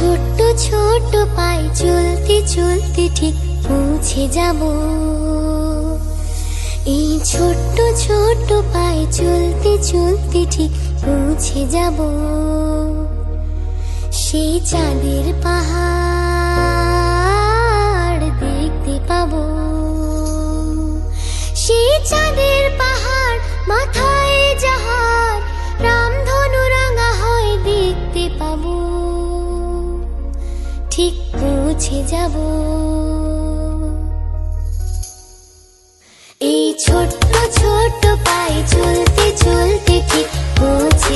ছোট্ট ছোট্ট পায়ে চলতে চলতে ঠিক পৌঁছে যাব। এই ছোট্ট ছোট্ট পায়ে চলতে চলতে ঠিক পৌঁছে যাব সেই চাঁদের পাহাড় দেখতে পাবো। সেই চাঁদের পাহাড় মাথায় যাহার রামধনু রাঙা হয় দেখতে পাবো। ঠিক পৌঁছে যাব। এই ছোট্ট ছোট্ট পায়ে চলতে চলতে ঠিক পৌঁছে